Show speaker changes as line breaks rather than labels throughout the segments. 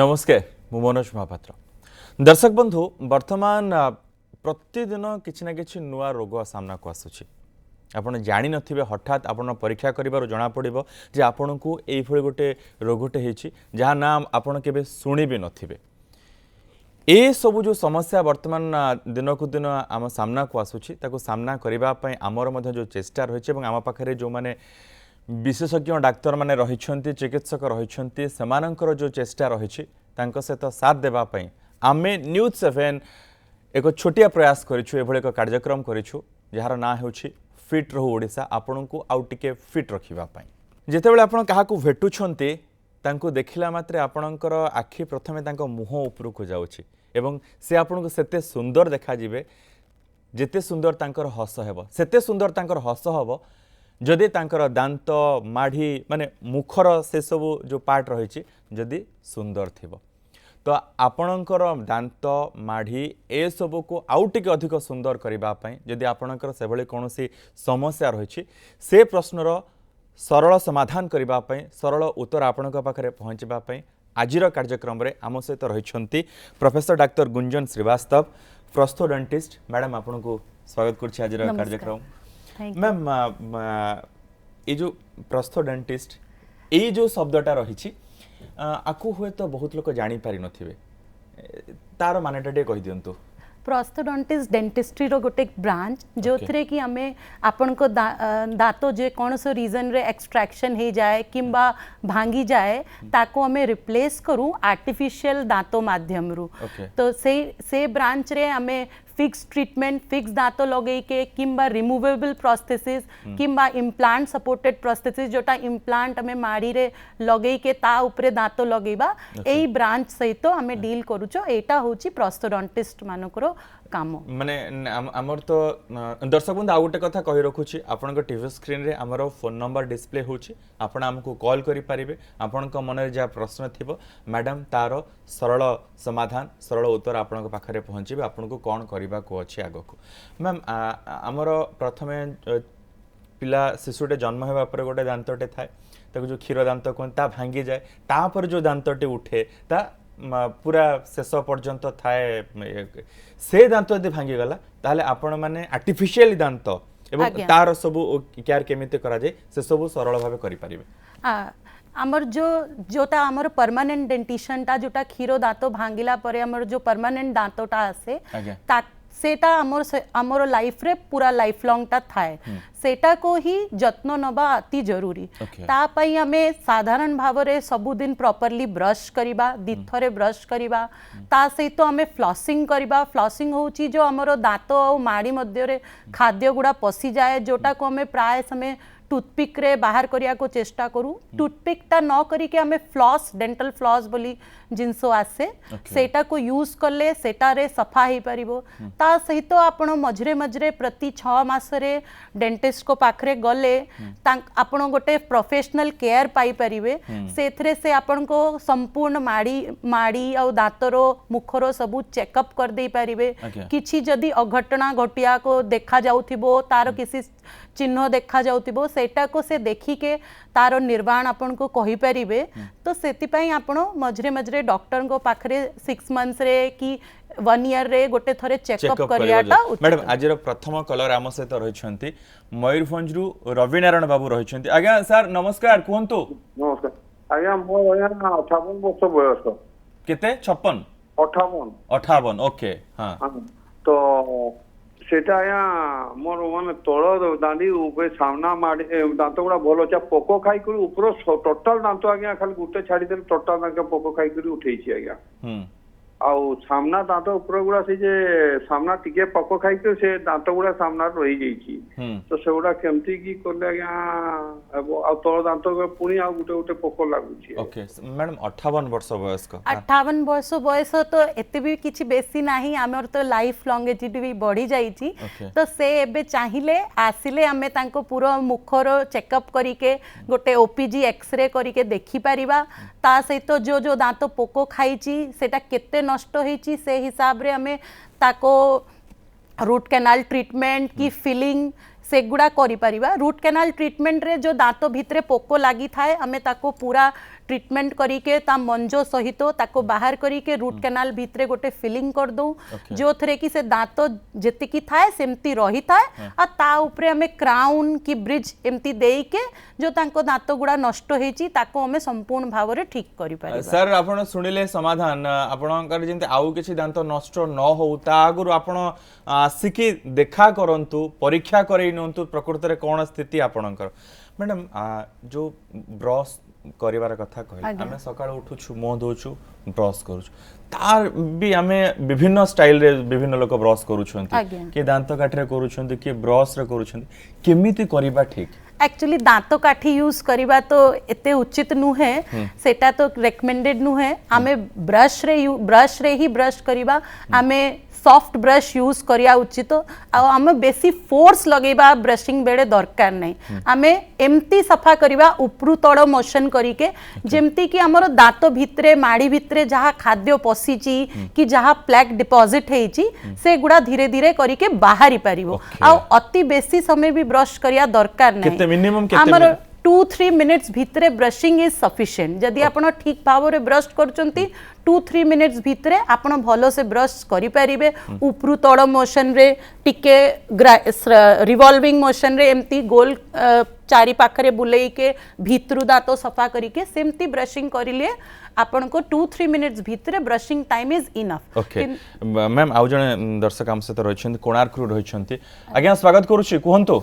नमस्कार मु मनोज महापात्र। दर्शक बंधु वर्तमान प्रतिदिन किसी ना कि नुआ रोग सामना को आसूची आपण जानी नथिबे हठात आपण परीक्षा करिबार जना पड़िबो जे आपण को एई भली गोटे रोगटे हेची जहा नाम आपण केबे सुनी भी नथिबे। ए सबु जो समस्या वर्तमान दिन को दिन आम सामना को आसूची ताको सामना करिबा पय आमर मध्ये जो चेष्टा रहिছে এবং आम पाखरे जो माने विशेषज्ञ डाक्तर माने रहिछंती चिकित्सक रहिछंती समानंकर जो चेष्टा रहिछि तांको सहित साथ देबा पय आमे न्यूज 7 एक छोटिया प्रयास करिछु एभले एक कार्यक्रम करिछु जहार ना हेउछि फिट रहू ओडिसा आपण को आउ टिके फिट रखिबा पय जेतेबेले आपण काहा को भेटुछंती तांको देखिला मात्रे आपणकर आखि प्रथमे तांको मुह ऊपर को जाउछि एवं से आपण को सेते सुंदर देखा जिवे जेते सुंदर तांकर हस हेबो सेते सुंदर तांकर हस हेबो जदि तांकर दांत माढ़ी माने मुखर से सब जो पार्ट रही जदि सुंदर थिबो तो आपणकर दांत माढ़ी ए सब को आउ टिके अधिक सुंदर करबा पय जदि आपणकर से भली कोनोसी समस्या रही से प्रश्नर सरल समाधान करबा पय सरल उत्तर आपणक पाखरे पहुंचबा पय आजिर कार्यक्रम रे आम सहित रहिछंती professor doctor Gunjan Srivastava prosthodontist. Madam आपन को स्वागत करछि आजिर कार्यक्रम। मैम ये जो प्रोस्थोडेंटिस्ट ये जो शब्दटा रही आकु हुए तो बहुत लोग जानी पारि नथिबे तार मानेटा टे कहि दियंतु।
प्रोस्थोडोंटिस्ट डेंटिस्ट्री रो गोटे ब्रांच जो थरे कि हमें आपन को दांत जे कौन सो रीजन रे एक्सट्रैक्शन हे जाए किंबा भांगी जाए ताको हमें रिप्लेस करू आर्टिफिशियल दांतो माध्यम रु तो से ब्रांच रे हमें फिक्स ट्रीटमेंट फिक्स दांत लगे के किंबा रिमूवेबल प्रोस्थेसिस किंबा इम्प्लांट सपोर्टेड प्रोस्थेसिस जोटा इम्प्लांट हमें माड़ी रे लगे के ता ऊपर दांत लगेबा एई ब्रांच सहित हमें डील करूचो एटा होची प्रोस्थोडोंटिस्ट मानकर काम माने
हमर तो दर्शक बंधु आउ गोटे कथा कहि रखुची आपन को टीवी स्क्रीन रे हमरो फोन नंबर डिस्प्ले होची आपण हमको कॉल करि परिबे आपन को मन रे जा प्रश्न थिबो मैडम तारो सरल समाधान सरल उत्तर आपन को पाखरे पहुंचीबे आपन को कोन करबा को अछि आगो को। मैम हमरो प्रथमे पिला शिशुटे जन्म हेबा पर गोटे दांतटे थाए ताको जो क्षीर दांत कोन ता भांगी जाए ता पर जो दांतटे उठे ता पूरा शेष पर्यंत थाए से दांत यदि भांगी गला ताले आपण माने आर्टिफिशियल दांत एवं तार सब केयर केमिते करा जाय से सब सरल भाबे करि परिबे।
आमर जोटा आमर परमानेंट डेंटिशन ता जोटा क्षीर दांत भांगिला परे आमर जो परमानेंट दांतटा आसे ता सेटा आमर लाइफ रे पूरा लाइफ लॉन्ग ता थाए सेटा को ही जत्न नबा अति जरूरी ता पई हमें साधारण भाव रे सबुदिन प्रॉपर्ली ब्रश करिबा दिथरे ब्रश करिबा ता सहित तो हमें फ्लॉसिंग करिबा फ्लॉसिंग होची जो आमर दांत और माड़ी मध्य रे खाद्य गुड़ा पसी जाए जोटा को हमें प्राय समय टूथपिक रे बाहर करिया को चेष्टा करू टूथपिक टा न करी के हमें फ्लॉस डेंटल फ्लॉस बोली जिनसो आसे सेटा को यूज करले सेटा रे सफा ही परिबो ता सहित तो आपण मझरे मझरे प्रति 6 मास रे डेंटिस्ट को पाखरे गले आपण गोटे प्रोफेशनल केयर पाई परिबे सेथरे से आपण को संपूर्ण माड़ी और दांतरो मुखरो सबु चेकअप कर दे परिबे किछि जदी अघटना घटिया को देखा जाउथिबो तार किसी चिन्ह देखा जाउथिबो सेटा को से देखी के तार निर्वाण आपण को कहि परिबे तो सेति पई आपण मझरे मझरे डॉक्टर को पाखरे 6 मंथ्स रे कि 1 ईयर रे गोटे थरे चेकअप करियाटा।
मैडम आजिर प्रथम कलर आम सहित रहिछंती मयूरभंज रु रवि नारायण बाबू रहिछंती। आज्ञा सर नमस्कार कुहंतु।
नमस्कार आज्ञा मो 58 वर्ष बयस
केते 56 58 ओके हां
तो सेटा आया मोर माने तोड़ दांडी ऊपर सामना माडी दांत गुड़ा भलो चा पोको खाई कर ऊपर टोटल दांत आज्ञा खाली गुटे छाड़ी दे टोटल दांत पोको खाई कर उठेई छी आज्ञा आउ सामना दांत ऊपर गुड़ा से जे सामना टिके पोको खाई कर से दांत गुड़ा सामना रही जाई छी तो से गुड़ा केमती की करले आज्ञा आ तोड़ दांत पुनी आ गुटे गुटे पोको लागु छी।
ओके मैडम 58 वर्ष बयस को
58 वर्ष बयस तो एते भी किछि बेसी नाही हमर तो लाइफ लॉन्गेजिटी भी बढ़ी जाई छी तो से एबे चाहिले आसिले हमें तांको पूरा मुखर चेकअप करी के गोटे ओपीजी एक्सरे करी के देखि परिबा ता सहित जो जो दांत पोको खाई छी सेटा केते नष्ट होईची से हिसाब रे हमें ताको रूट कैनाल ट्रीटमेंट की फिलिंग सेगुड़ा करि परिबा। रूट कैनाल ट्रीटमेंट रे जो दांत भितरे पोको लागी थाए हमें ताको पूरा ट्रीटमेंट करिके ता मंजो सहित ताको बाहर करिके रूट कैनाल भितरे गोटे फिलिंग कर दो जो थरे कि से दांत जेति की थाए सेमती रही थाए आ ता ऊपरे हमें क्राउन की ब्रिज एमती देई के जो तांको दांत गुडा नष्ट हेची ताको हमें संपूर्ण भाव रे ठीक करि पारिबा।
सर आपण सुनिले समाधान आपणकर जेंते आउ किछि दांत नष्ट न हो ता आगुरु आपण आसिकी देखा करंतु परीक्षा करई नंतु प्रकृति रे कोन स्थिति आपणकर मैडम जो ब्रश करिवार कथा कहले आमे सकाळ उठुछु मुंह धोछु ब्रश करूछु तार भी आमे विभिन्न स्टाइल रे विभिन्न लोक ब्रश करूछंती के दांत काटरे करूछंती के ब्रश रे करूछंती केमिति करिबा ठीक
एक्चुअली दांत काठी यूज करिबा तो एते उचित नुहे सेटा तो रेकमेंडेड नुहे आमे ब्रश रे ही ब्रश करिबा आमे सॉफ्ट ब्रश यूज करिया उचित आमे बेसी फोर्स लगेबा ब्रशिंग बेडे दरकार नै आमे एमती सफा करिबा उपरु तळ मोशन करिके जेमती कि हमर दांत भितरे माड़ी भितरे जहा खाद्य पसीची कि जहा प्लेक डिपॉजिट हेची से गुडा धीरे धीरे करिके बाहरी परिबो आ अति बेसी समय भी ब्रश करिया दरकार नै
केते मिनिमम केते
2-3 मिनिट्स भितरे ब्रशिंग इज सफिशिएंट जदि आपण ठीक भाव रे ब्रश करचंती 2-3 मिनिट्स भितरे आपण भलो से ब्रश करि परिबे उपरु तळ मोशन रे टिके रिवॉल्विंग मोशन रे एमती गोल चारि पाखरे बुलेई के भितरु दांत सफा करिके सेमती ब्रशिंग करिले आपण को 2-3 मिनिट्स भितरे brushing time is enough.
Okay ma'am आउ जने दर्शक हम से रहिछंती कोणार्क रु रहिछंती आज्ञा स्वागत करूची कुहंतो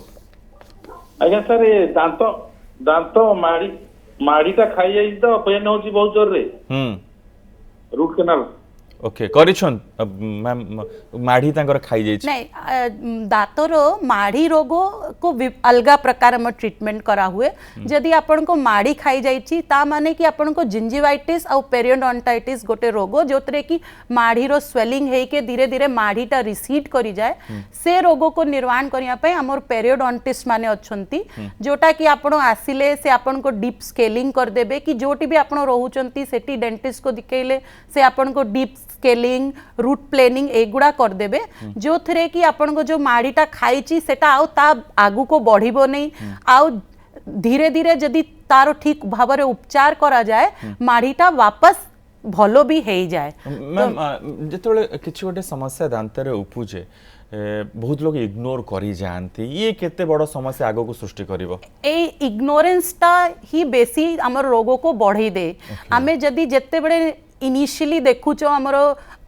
आज्ञा सर ये दांत माड़ीटा खाई जाई तो पेन होची बहुत जोर रे रूट कैनाल
ओके
करिछन मैम माढ़ी तांकर खाई जाई छै
नहीं दांतर माढ़ी रोग को अलगा प्रकार में ट्रीटमेंट करा हुए जदि आपण को माढ़ी खाई जाई छी ता माने कि आपण को जिंजिवाइटिस और पेरियोडोंटाइटिस गोटे रोग जोतरे कि माढ़ी रो स्वेलिंग हे के धीरे धीरे माढ़ीटा रिसीड करी जाए से रोग को निर्वाण करिया पय हमर पेरियोडोंटिस्ट माने अछंती जोटा कि आपण आसिले से आपण को डीप स्केलिंग कर देबे कि जोटी भी आपण रहउचंती सेठी डेंटिस्ट को दिखेले से आपण को डीप स्केलिंग रूट प्लेनिंग एगुड़ा कर देबे जो थरे कि आपण को जो माड़ीटा खाइची सेटा आउ ता आगु को बढ़िबो नहीं आउ धीरे धीरे जदि तारो ठीक भाव रे उपचार करा जाए माड़ीटा वापस भलो भी हे जाए।
मैम जेतोले किछि गोटे समस्या दांत रे उपुजे बहुत लोग इग्नोर करी जानती ये केते बड़ समस्या आगो को सृष्टि करिवो
ए इग्नोरेंस ता ही बेसी हमर रोगो को बढ़ई दे आमे जदि जेते बड़े इनिशियली देखुचो हमरो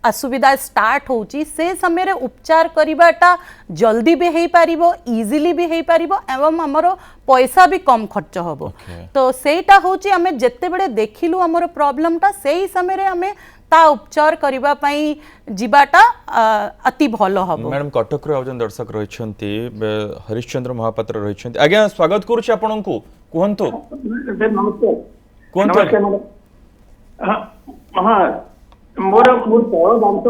असुविधा स्टार्ट होची से समय रे उपचार करिबाटा जल्दी भी हेई पारिबो इजीली भी हेई पारिबो एवं हमरो पैसा भी कम खर्च होबो तो सेटा होची हमें जेते बड़े देखिलु हमरो प्रॉब्लम ता सेही समय रे हमें ता उपचार करिबा पई जिबाटा अति भलो हबो।
मैडम कटक रो जन दर्शक रहिछंती हरिश्चंद्र महापात्र रहिछंती आज्ञा स्वागत करूची आपनकु कुहंतो
नमस्ते
कुहंतो
हाँ मोर दांत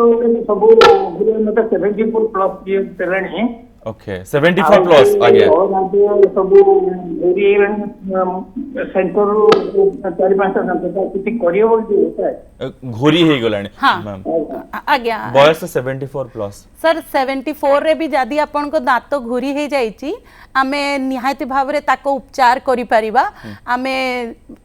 सब मत 74 प्लस ये
ओके 74 प्लस आगे
सब सेंटर 4-5 किसी करियो
घोरी हे गलानी
मैम आज्ञा
बयस 74 प्लस
सर 74 रे भी जदि आपण को दांत घोरी हे जाईची आमे निहायती भाव रे ताको उपचार करि परिबा आमे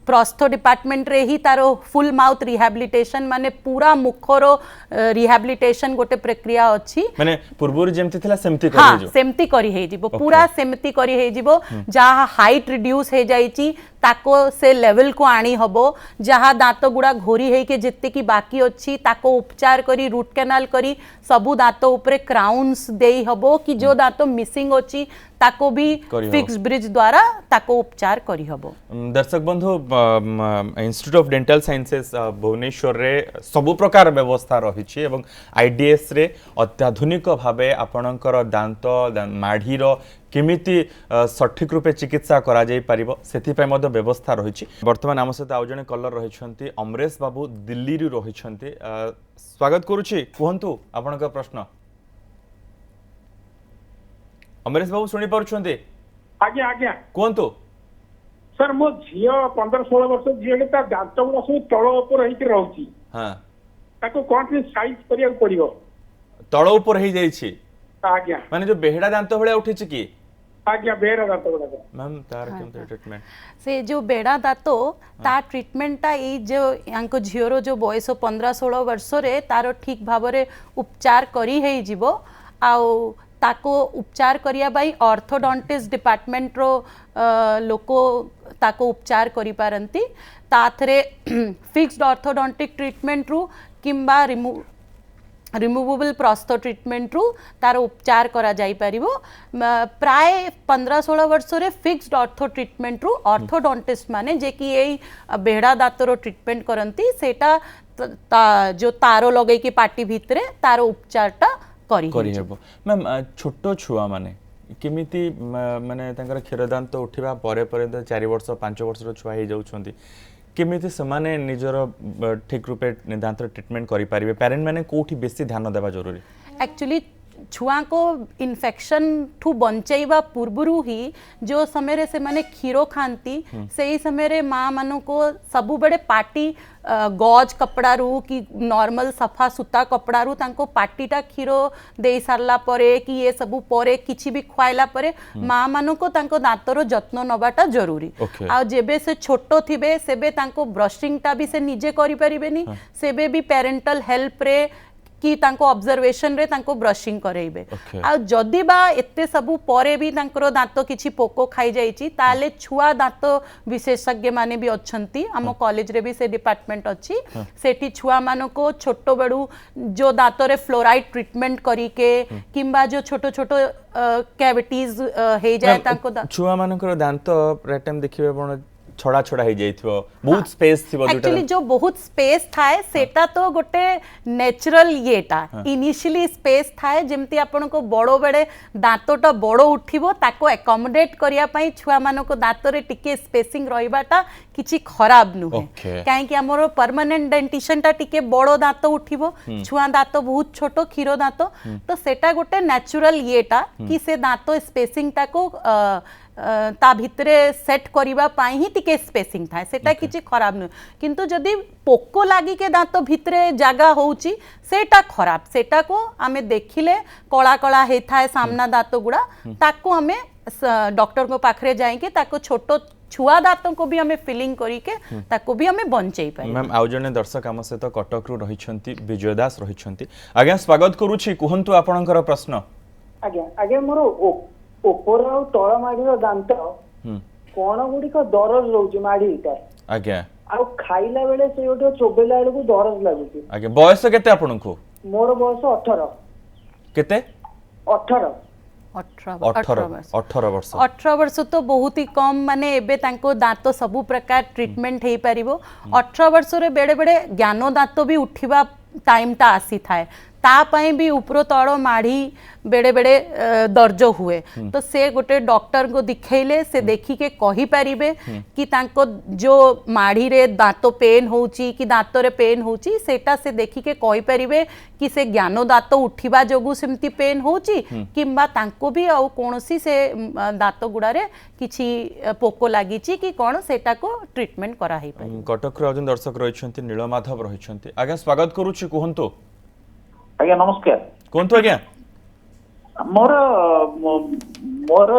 प्रस्थो डिपार्टमेंट रे ही तारो फुल माउथ रिहैबिलिटेशन माने पूरा मुखरो रिहैबिलिटेशन गोटे प्रक्रिया अछि माने
पूर्वरी जेमति थिला सेमति करि जो
सेमती करी हे जिवो पूरा सेमती करी हे जिवो जहा हाइट रिड्यूस हे जाईची ताको से लेवल को आनी हबो जहा दांत गुडा घोरी हे के जत्ते की बाकी अछि ताको उपचार करी रूट कैनाल करी सबु दांत ऊपर क्राउन्स देई हबो कि जो दांत मिसिंग अछि ताको भी फिक्स ब्रिज द्वारा ताको उपचार करी हबो।
दर्शक बंधु institute of dental sciences Bhubaneswar रे सबु प्रकार व्यवस्था रही एवं आईडीएस रे अत्याधुनिक भावे आपणकर दांत माढ़ीर केमिति सठिक रूपे चिकित्सा करा जाई परिबो सेति मध्य व्यवस्था रही। वर्तमान आम सहित आउ जने कलर रही अमरेश बाबू दिल्ली रु रही स्वागत करुछि कुहंतु आपणकर प्रश्न अमरेश बाबू सुनी पारुछन्ते
आज्ञा आज्ञा
कुहंतु
सर मो झियो 15-16 वर्ष झियो के ता दांत गुडा सब तळ ऊपर हेइ के रहउची
हां
ताको कोन साइज करिया पड़िबो
तळ ऊपर हेइ जाई छी
आज्ञा
माने जो बेहडा दांत भले उठिछि की
आज्ञा बेड़ा दांत गुड़ा
मैम तार केमते ट्रीटमेंट
से जो बेड़ा दातो ता ट्रीटमेंटटा ये जो यांको झीवर जो बयस 15-16 वर्ष रे तार ठीक भाव में उपचार करी है जीवो आउ ताको उपचार करिया बाई ऑर्थोडोंटिस्ट डिपार्टमेंट रो लोको ताको उपचार करी पारंती ताथरे फिक्स्ड ऑर्थोडोंटिक ट्रीटमेंट रु किंबा रिमूवेबल प्रस्तो ट्रीटमेंट रु तार उपचार करा जाई परिबो प्राय 15-16 वर्ष रे फिक्स्ड ऑर्थो ट्रीटमेंट रु ऑर्थोडोंटिस्ट माने जे कि एई बेड़ा दातर ट्रीटमेंट करंती सेटा जो तारो लगे कि पार्टी भितरे तार उपचारटा करी
हेबो मैम छोटो छुआ माने केमिति माने तांकर क्षीरदांत उठिबा परे परे 4 वर्ष 5 वर्ष रो छुआ हे जाउछंती केमिति समाने निजर ठीक रूपे दांत ट्रीटमेंट करि पारिबे पेरेंट माने कोठी बेसी ध्यान देबा जरूरी
एक्चुअली छुआ को इन्फेक्शन ठू बंचाइबा पूर्वरु ही जो समय रे से माने क्षीरो खांती सेही समय रे माँ मानु को सबु बड़े पार्टी गज कपड़ा रू कि नॉर्मल सफा सुता कपड़ा रू तांको पार्टीटा क्षीरो दे सारला परे कि ये सबु परे किछि भी खुआइला परे माँ मानु को तांको दांतर जत्न नबाटा जरूरी आ जेबे से छोटो थिबे सेबे तांको ब्रशिंग टा भी से निजे करि परिबेनी सेबे भी पेरेंटल हेल्प रे कि तांको ऑब्जर्वेशन रे तांको ब्रशिंग करेइबे आ जदी बा एते सबु परे भी तांकर दांत किछि पोको खाई जाईची ताले छुआ दांत विशेषज्ञ माने भी अछंती हम कॉलेज रे भी से डिपार्टमेंट अछि सेठी छुआ मानो को छोटो बड़ू जो दांत रे फ्लोराइड ट्रीटमेंट करी के किंबा जो छोटो छोटो कैविटीज हे जाय तांको
छुआ मानकर दांत राइट टाइम देखिबे बण छड़ा छड़ा हो जाइथिबो बहुत स्पेस थिबो
एक्चुअली जो बहुत स्पेस थाए सेटा तो गोटे नेचुरल येटा इनिशियली स्पेस थाए जेमती आपन को बड़ो बेडे दांतटा बड़ो उठिबो ताको एकोमोडेट करिया पई छुआ मानो को दांत रे टिके स्पेसिंग रहिबाटा किछि खराब नुहे काहे कि हमरो परमानेंट डेंटिशन टा टिके बड़ो दांत उठिबो छुआ दांत बहुत छोटो खीरो दांत तो सेटा गोटे नेचुरल येटा कि से दांत स्पेसिंग टा को ता भितरे सेट करिबा पाई ही टिके स्पेसिंग थाए सेटा किछि खराब न किंतु जदी पोको लागी के दांत भितरे जागा होउची सेटा खराब सेटा को आमे देखिले कला कला हे थाए सामना दांत गुडा ताको आमे डॉक्टर को पाखरे जाई के ताको छोटो छुआ दांतों को भी हमें फिलिंग करी के ताको भी हमें बंचै पाई मैम
आउ जने दर्शक आम सहित कटक रु रहिछंती विजय दास रहिछंती आज्ञा स्वागत करूछि कुहंतु आपनकर प्रश्न
आज्ञा आज्ञा मोर ऊपर आ तळ माडीर दांत कोण गुडी को दरज रहउची माडीटा
आज्ञा
आ खाइला बेले से ओटे चोबेला बेले को दरज लागुची
आज्ञा बयस केते आपनकु
मोर बयस 18
केते
18
18 वर्ष तो बहुत ही कम माने एबे तांको दांत सबु प्रकार ट्रीटमेंट हे पारिबो 18 वर्ष रे बेडे बेडे ज्ञानो दांत भी उठिबा टाइम ता आसी थाए ता पई भी ऊपर तळ माढ़ी बेडे बेडे दर्ज हुए तो से गोटे डॉक्टर को दिखैले से देखी के कहि परिबे कि तांको जो माढ़ी रे दांत पेन होउची कि दांत रे पेन होउची सेटा से देखी के कहि परिबे कि से ज्ञानो दांत उठिबा जोगु सेमती पेन होउची किंबा तांको भी आ कोनोसी से दांत गुडारे किछि पोको लागिची कि कोन सेटा को ट्रीटमेंट करा हे पई
कटक रे अजन दर्शक रहिछंती नीलमाधव रहिछंती आज्ञा स्वागत करूछि कुहंतु
आज्ञा नमस्कार
कोनतो आज्ञा
मोर मोर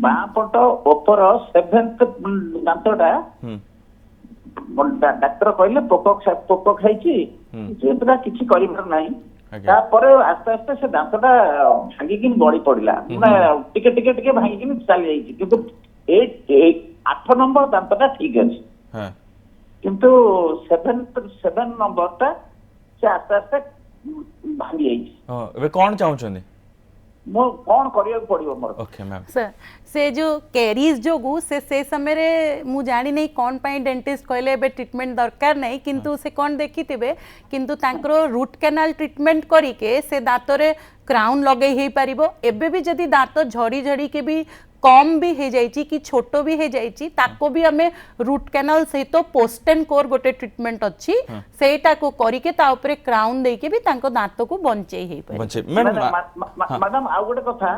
बाँ पट ऊपर 7th दांतटा डाक्टर कहले पोको खाइची जेतरा किछि करिबार नाही तापर आस्ते आस्ते से दांतटा भांगी किन गड़ी पड़िला माने टिके टिके टिके भांगी किन चली जाइची किंतु 8 नंबर दांतटा ठीक अछि हां किंतु 7 नंबरटा से आस्ते आस्ते भांगी जाइची
हां एबे कोन चाहउछनी
मो कोन करियो पड़ियो मोर
ओके मैम
सर से जो कैरीज जोगु से समय रे मु जानी नहीं कोन पाई डेंटिस्ट कहले एबे ट्रीटमेंट दरकार नहीं किंतु से कोन देखिथिबे किंतु तांकरो रूट कैनाल ट्रीटमेंट करी के से दांत रे क्राउन लगे हे परिबो एबे भी जदी दांत झड़ी झड़ी के भी कम भी हे जाइची कि छोटो भी हे जाइची ताको भी हमें रूट कैनाल सहित पोस्ट एंड कोर गोटे ट्रीटमेंट अच्छी सेटा को करी के ता ऊपर क्राउन दे के भी तांको दांत को बंचै हे
बंचै
मैडम आउ गोटे कथा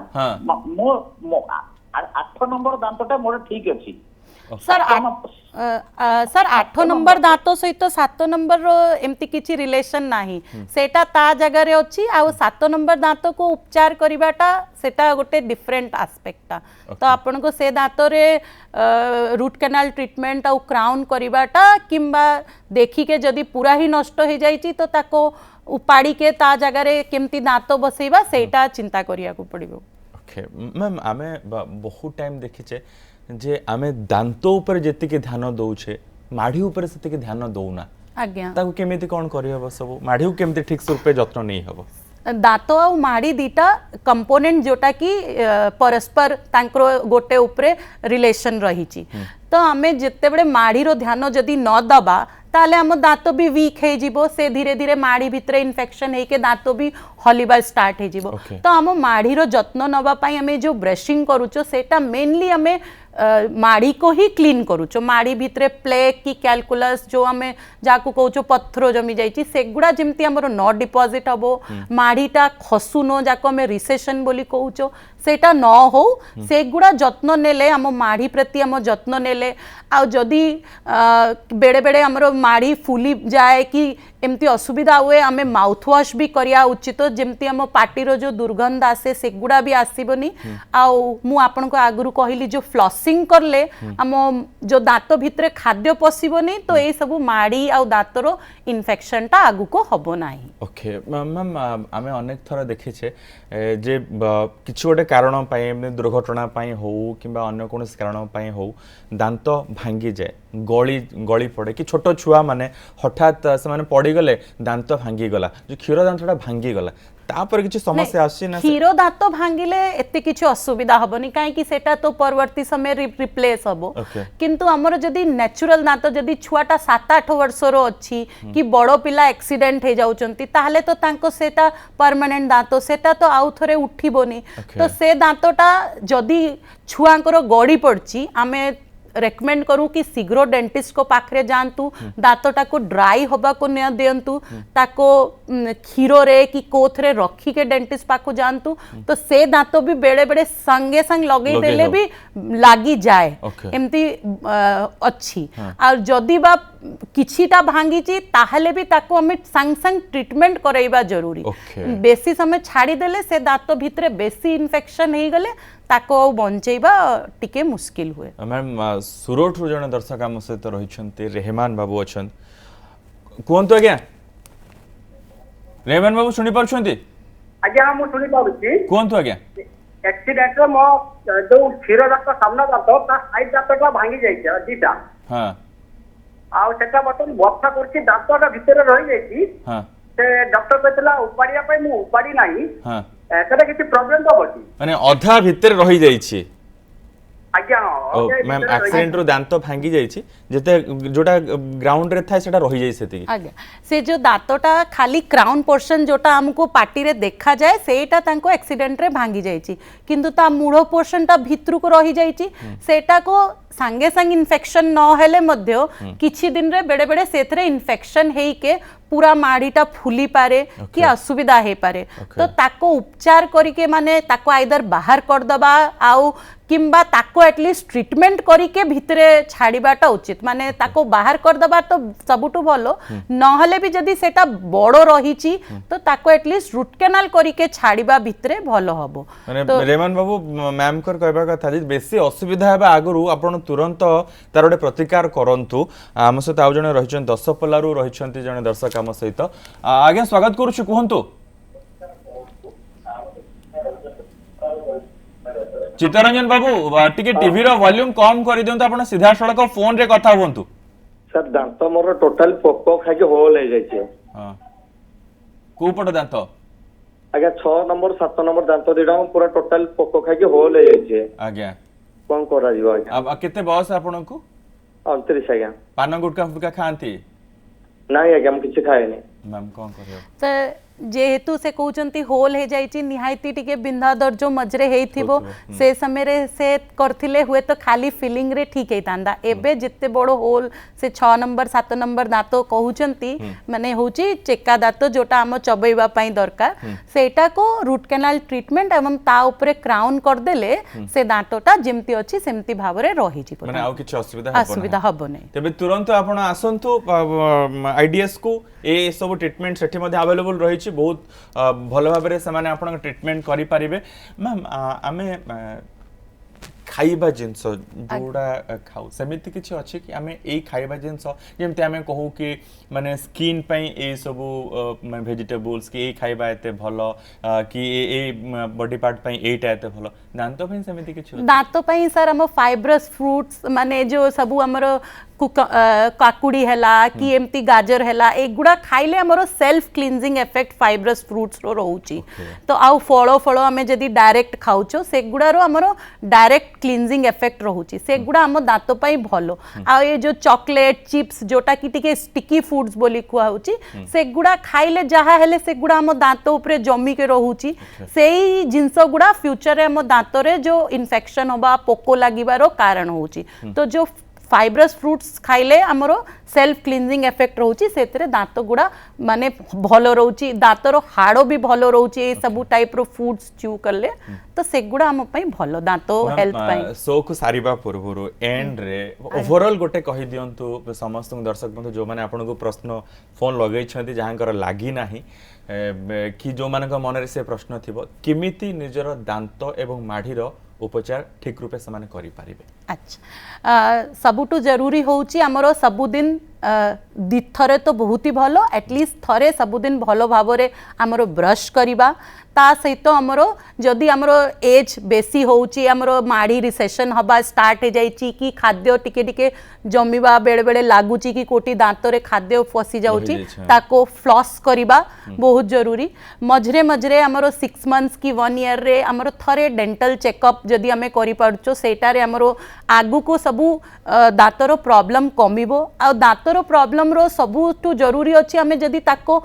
मो 8 नंबर दांतटा मोर ठीक अछि
सर सर 8 नंबर दांत सहित 7 नंबर एमती किछि रिलेशन नाही सेटा ता जगह रे अछि आ 7 नंबर दांत को उपचार करिबाटा सेटा गोटे डिफरेंट एस्पेक्टा तो आपन को से दांत रे रूट कैनाल ट्रीटमेंट आ क्राउन करिबाटा किंबा देखि के जदी पूरा ही नष्ट हो जाइछि तो ताको उपाड़ी के ता जगह रे केमती दांत बसैबा सेटा चिंता करिया को पड़िबो।
ओके मैम आमे बहुत टाइम देखिचे जे आमे दांत ऊपर जेतिके ध्यान दउछे माढ़ी ऊपर सेतिके ध्यान दउना
आज्ञा
ताको केमिति कोन करि हबो सब माढ़ी केमिति ठीक से रूपे जत्न नै हबो
दांत आ माड़ी दीटा कंपोनेंट जोटा कि परस्पर तांकर गोटे उपरे रिलेशन रही तो आमे जिते बड़े माड़ी रो ध्यान जदि न दबा ताले हम दांत भी वीक हे जिवो से धीरे धीरे माड़ी भितरे इन्फेक्शन हे के दांत भी हलिबा स्टार्ट हे जिवो तो हम माड़ी रो जत्न नबा पई हमें जो ब्रशिंग करूचो सेटा मेनली हमें माड़ी को ही क्लीन करूचो माड़ी भितरे प्लेक की कैलकुलस जो हमें जाकू कहूचो पत्थर जमी जाइछि सेगुडा जेमती हमरो न डिपॉजिट हबो माड़ीटा खसुनो जाको हमें रिसेशन बोली कहूचो सेटा न हो सेगुडा जत्न नेले हम माड़ी प्रति हम जत्न नेले आ जदी बेड़े बेड़े हमरो माड़ी फुली जाए कि एमती असुविधा हुए आमे माउथ वॉश भी करिया उचित जेमती हम पार्टीर जो दुर्गंध आसे सेगुडा भी आसीबनी आ मु आपन को आगुरु कहिली जो फ्लॉसिंग करले हम जो दांत भितरे खाद्य पसिबनी तो ए सब माड़ी आ दांतर इन्फेक्शन ता आगु को हबो नाही।
ओके मैम आमे अनेक थरा देखिछे जे किछु गोटे कारण पाए दुर्घटना पाए हो किंबा अन्य कोन कारण पाए हो दांत भांगी जाए गली गली पड़े कि छोट छुआ माने हठात से माने पड़ी गले दांत भांगी गला जो क्षीर दांतटा भांगी गला तापर किछि समस्या आसी ना
क्षीर दांत भांगिले एते किछि असुविधा हबनी काहे कि सेटा तो परवर्ती समय रिप्लेस हबो किंतु हमर जदी नेचुरल दांत जदी छुआटा 7-8 वर्ष रो अछि कि बड़ो पिला एक्सीडेंट हे जाउचंती ताहले तो तांको सेटा परमानेंट दांत सेटा तो आउ थरे उठिबोनी तो से दांतटा जदी छुआंकर गड़ी पड़ची आमे रेकमेंड करूँ कि शीघ्र डेंटिस्ट को पाखरे जानतु दांतटा को ड्राई होबा को न दियंतु ताको क्षीर रे कि कोथरे रखी के डेंटिस्ट पाखो जानतु तो से दांत भी बेड़े बेड़े संगे संग लगे देले भी लागी जाए एमती अच्छी और जदि बा किछिटा भांगीची ताहले भी ताको हमें संग संग ट्रीटमेंट करैबा जरूरी बेसी समय छाड़ी देले से दांत भितरे बेसी इन्फेक्शन हे गले ताको बंचेबा टिके मुश्किल हुए।
मैम सुरत जन दर्शक आम सहित रही रेहमान बाबू अच्छा कहतु आज्ञा रेहमान बाबू शुणी पार्टी
आज्ञा मु शुणी पारुछि
कहतु आज्ञा
एक्सीडेंट रे मो जो क्षीर दांत सामना दांत ता साइड दांतटा भांगी जाइछ दीटा
हां
आ सेटा बटन बफा करछि दांतटा भितर रहि जाइछि
हां से
डॉक्टर कहतला उपाड़िया पे मु उपाड़ी नाही
हां
सेटा किछि प्रॉब्लम तो बछि
माने अधा भितर रहि जाइछि
आज्ञा
मैम एक्सीडेंट रो दांत भांगी जाइछि जते जोटा ग्राउंड रे थाय सेटा रहि जाय सेति
आज्ञा से जो दांतटा खाली क्राउन पोर्शन जोटा हमको पार्टी रे देखा जाए सेटा तांको एक्सीडेंट रे भांगी जाइछि किंतु ता मूढ़ पोर्शन ता भितर को रहि जाइछि सेटा को संगे संग इन्फेक्शन न हेले मध्य किछि दिन रे बेड़े बेड़े सेथरे इन्फेक्शन हेई के पूरा माड़ीटा फुली पारे कि असुविधा हे पारे तो ताको उपचार करिके माने ताको आइदर बाहर कर दबा आउ किंबा ताको एटलीस्ट ट्रीटमेंट करिके भितरे छाड़ीबाटा उचित माने ताको बाहर कर दबा तो सबुटु भलो नहले भी जदी सेटा बड़ो रहिची तो ताको एटलीस्ट रूट कैनाल करिके छाड़ीबा भितरे भलो हबो
माने तो रेमान बाबू मैम कर कहबा कथा जे बेसी असुविधा हेबा आगरु आपण तुरंत तार गोटे प्रतिकार करंतु आम सहित आउ जने रहिछन दशपल्लारू रहिछन्ती जने दर्शक आम सहित आज्ञा स्वागत करूछु कहंतु चित्तरंजन बाबू टिके टीवी रो वॉल्यूम कम कर दियंतु आपण सीधा सड़क फोन रे कथा हुंतु
सर दांत मोर टोटल पोको खाके होल हे जाय छै
हां को पट दांत
आज्ञा 6 नंबर 7 नंबर दांत दिडा पूरा टोटल पोको खाके होल हे जाय छै
आज्ञा
कोन करा जीवा आज्ञा
अब केते बयस आपण को
29 आज्ञा
पान गुटका फुटका खांती
नाही आज्ञा हम किछ खाए नै
मैम कोन करियो
तो जेहेतु से कहउचंती होल हे जाइची निहायती टिके बिंधा दर्ज मजरे हेइथिबो से समय रे से करथिले हुए तो खाली फीलिंग रे ठीक हेतांदा एबे जिते बड़ो होल से 6 नंबर 7 नंबर दांत कहउचंती माने होची चेका दांत जोटा हम चबैबा पई दरकार सेटा को रूट कैनाल ट्रीटमेंट एवं ता ऊपर क्राउन कर देले से दांतटा जेमती अछि सेमती भाबरे रहि जिवो
माने आउ किछ असुविधा
हबो नै
तेबे तुरंत आपण आसंतु आईडीएस को ए सब ट्रीटमेंट सेठी मध्ये अवेलेबल रही बहुत भल भाव से माने आपण ट्रीटमेंट करि परिबे मैम आमे खाइबा जिनस जोड़ा खाऊ सेमिति किछि अछि कि आमे ए खाइबा जिनस जेमते आमे कहू कि माने स्किन पई ए सब वेजिटेबल्स कि ए खाइबा एते भलो कि ए बॉडी पार्ट पई एटा एते भलो दांत पई सेमिति किछि
दांत पई सर हम फाइब्रस फ्रूट्स माने जो सब हमर काकुड़ी हैला कि एमती गाजर हैला एगुड़ा खाइले हमरो self cleansing effect fibrous fruits रो रहउची तो आउ फळो हमें जदी डायरेक्ट खाउचो सेगुड़ा रो हमरो डायरेक्ट क्लींजिंग इफेक्ट रहउची सेगुड़ा हम दांत पई भलो आ ये जो चॉकलेट चिप्स जोटा कि टिके स्टिकी फूड्स बोली कुआ होची सेगुड़ा खाइले जहा हेले सेगुड़ा हम दांत ऊपर जमी के रहउची सेही जिंस गुड़ा फ्यूचर रे हम दांत रे जो इन्फेक्शन होबा पोको लागिबारो कारण होची तो जो फाइब्रस फ्रूट्स खाइले हमरो सेल्फ क्लींजिंग इफेक्ट रहउची सेतरे दांत गुड़ा माने भलो रहउची दांतर हाड़ो भी भलो रहउची ए सब टाइप रो फूड्स च्यू करले तो सेगुड़ा हम पई भलो दांत हेल्थ पई
सो को सारिबा पूर्वरु एंड रे ओवरऑल गोटे कहि दियंतु समस्त दर्शक बंधु जो माने आपन को प्रश्न फोन लगै छथि जहांकर लागी नाही कि जो मानक मन रे से प्रश्न थिबो किमिति निजर दांत एवं माढीर उपचार ठीक रूपे समान करि पारिबे
अच्छा सबुटु जरूरी होउची हमरो सबुदिन दिथरे तो बहुत ही भलो एटलिस्ट थरे सबुदिन भलो भावरे हमरो ब्रश करिबा ता सहित हमरो जदि हमरो एज बेसी होउची हमरो माड़ी रिसेशन हबा स्टार्ट हे जाईची कि खाद्य टिके टिके जमीबा बेले बेले लागुची कि कोटी दांत रे खाद्य फसी जाउची ताको फ्लॉस करिबा बहुत जरूरी मझरे मझरे हमरो 6 मंथ्स की 1 ईयर रे हमरो थरे डेंटल चेकअप जदि हमें करि पारचो सेटा रे हमरो आगु को सबु दांतर प्रॉब्लम कमिबो आ दांतर प्रॉब्लम रो सबुटु जरूरी अछि हमें जदि ताको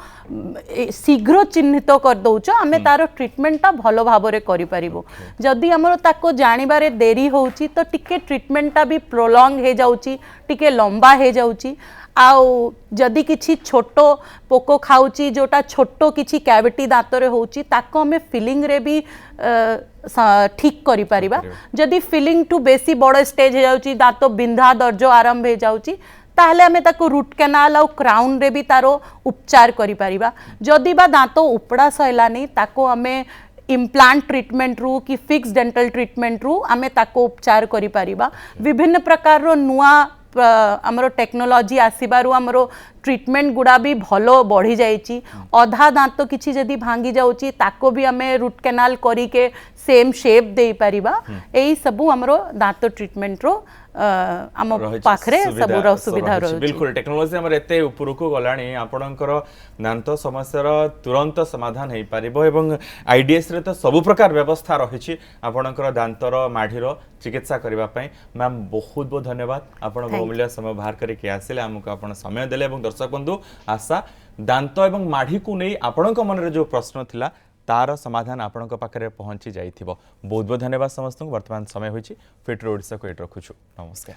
शीघ्र चिन्हित कर दउचो हमें तारो ट्रीटमेंट ता भलो भाबरे करि परिबो जदि हमरो ताको जानिबारे देरी होउची तो टिके ट्रीटमेंट ता भी प्रोलॉन्ग हे जाउची टिके लंबा हे जाउची आउ जदि किछि छोटो पोको खाउची जोटा छोटो किछि कैविटी दांतरे होउची ताको हमें फिलिंग रे भी ठीक करि परिबा जदि फिलिंग टू बेसी बड़ स्टेज हे जाउची दांत बिंधा दर्ज आरंभ हे जाउची ताहले हमें ताको रूट कैनाल और क्राउन रे भी तारो उपचार करि परिबा जदि बा दांत उपड़ा सैलानी ताको हमें इम्प्लांट ट्रीटमेंट रु कि फिक्स डेंटल ट्रीटमेंट रु हमें ताको उपचार करि परिबा विभिन्न प्रकार रो नुआ हमरो टेक्नोलॉजी आसीबारु हमरो ट्रीटमेंट गुड़ा भी भलो बढ़ी जाइची अधा दांत किछि जदि भांगी जाउची ताको भी हमें रूट कैनाल करी के सेम शेप दे परिबा एई सबु हमरो दांत ट्रीटमेंट रो आम पाखरे सब सुविधा रही
बिल्कुल टेक्नोलॉजी हमर एते ऊपर को गलाणी आपणकर दांत समस्यार तुरंत समाधान हो पारिबो एवं आईडीएस रे तो सब प्रकार व्यवस्था रही आपणकर दांतर माढीर चिकित्सा करबा पई मैम बहुत बहुत धन्यवाद आपण बहुमूल्य समय बाहर करके आसिले हमको आपण समय देले एवं दर्शक बंधु आशा दांत एवं माढी को नहीं आपणक मन रे जो प्रश्न थिला तार समाधान आपण पाखे पहुंची जाइथिबो बहुत बहुत धन्यवाद समस्त वर्तमान समय होइछि फिट ओडिशा को एट रखुछु नमस्कार।